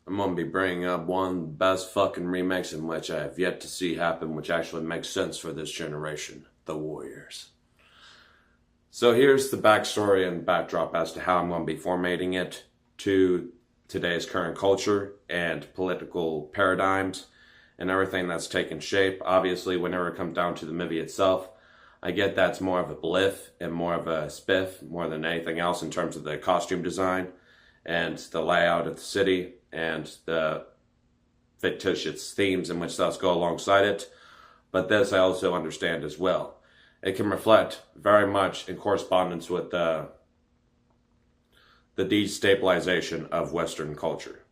I'm gonna be bringing up one of the best fucking remakes in which I have yet to see happen, which actually makes sense for this generation, The Warriors. So here's the backstory and backdrop as to how I'm gonna be formatting it to today's current culture and political paradigms and everything that's taken shape. Obviously, whenever it comes down to the movie itself, I get that's more of a bliff and more of a spiff more than anything else in terms of the costume design and the layout of the city and the fictitious themes in which thus go alongside it. But this I also understand as well. It can reflect very much in correspondence with the destabilization of Western culture.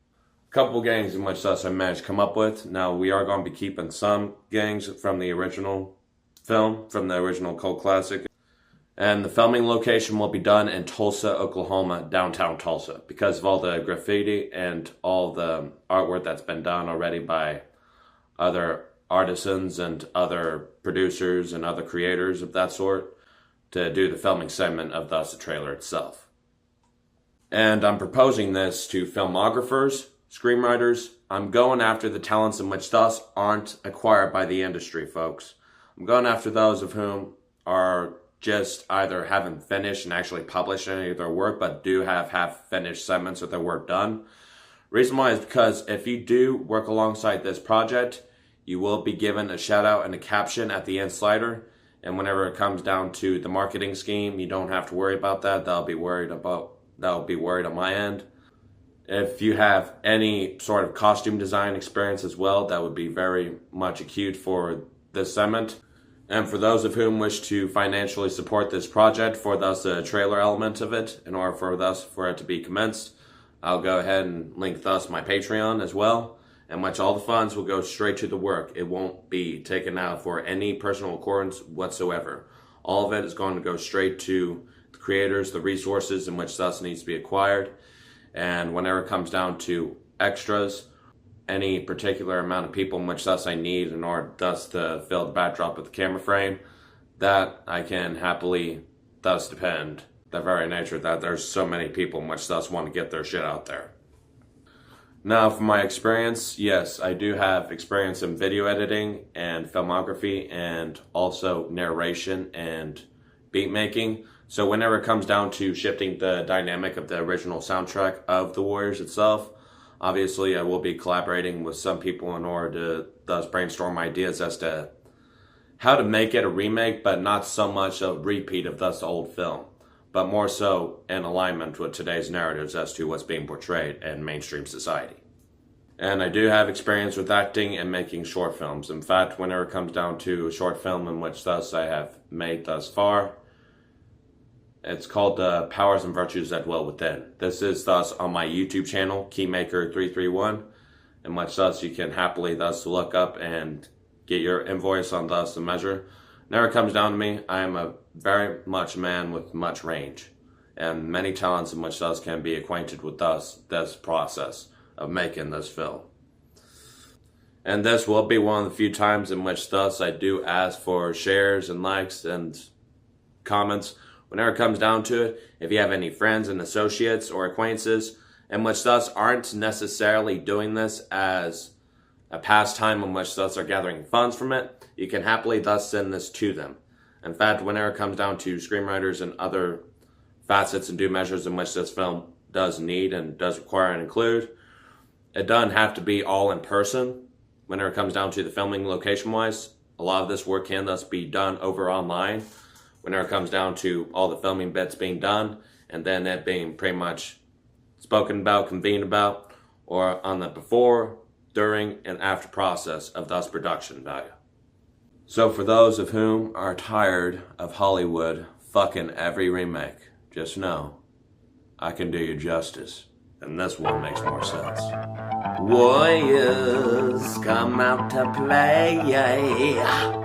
A couple gangs in which thus I managed to come up with. Now we are going to be keeping some gangs from the original film, from the original cult classic. And the filming location will be done in Tulsa, Oklahoma, downtown Tulsa, because of all the graffiti and all the artwork that's been done already by other artisans and other producers and other creators of that sort to do the filming segment of thus the trailer itself. And I'm proposing this to filmographers, screenwriters. I'm going after the talents in which thus aren't acquired by the industry, folks. I'm going after those of whom are just either haven't finished and actually published any of their work, but do have half-finished segments of their work done. Reason why is because if you do work alongside this project, you will be given a shout out and a caption at the end slider. And whenever it comes down to the marketing scheme, you don't have to worry about that. That'll be worried on my end. If you have any sort of costume design experience as well, that would be very much acute for this segment. And for those of whom wish to financially support this project for thus the trailer element of it, in order for it to be commenced, I'll go ahead and link thus my Patreon as well, in which all the funds will go straight to the work. It won't be taken out for any personal accordance whatsoever. All of it is going to go straight to the creators, the resources in which thus needs to be acquired. And whenever it comes down to extras, any particular amount of people in which thus I need in order thus to fill the backdrop of the camera frame, that I can happily thus depend the very nature that there's so many people in which thus want to get their shit out there. Now for my experience, yes, I do have experience in video editing and filmography and also narration and beat making. So whenever it comes down to shifting the dynamic of the original soundtrack of The Warriors itself, obviously, I will be collaborating with some people in order to thus brainstorm ideas as to how to make it a remake, but not so much a repeat of thus the old film, but more so in alignment with today's narratives as to what's being portrayed in mainstream society. And I do have experience with acting and making short films. In fact, whenever it comes down to a short film in which thus I have made thus far, it's called The Powers and Virtues That Dwell Within. This is thus on my YouTube channel, Keymaker331, in which thus you can happily thus look up and get your invoice on thus the measure. Whenever it comes down to me, I am a very much man with much range and many talents in which thus can be acquainted with thus this process of making this film. And this will be one of the few times in which thus I do ask for shares and likes and comments. Whenever it comes down to it, if you have any friends and associates or acquaintances in which thus aren't necessarily doing this as a pastime in which thus are gathering funds from it, you can happily thus send this to them. In fact, whenever it comes down to screenwriters and other facets and due measures in which this film does need and does require and include, it doesn't have to be all in person. Whenever it comes down to the filming location-wise, a lot of this work can thus be done over online. Whenever it comes down to all the filming bits being done and then it being pretty much spoken about, convened about, or on the before, during, and after process of thus production value. So for those of whom are tired of Hollywood fucking every remake, just know I can do you justice, and this one makes more sense. Warriors come out to play, yeah.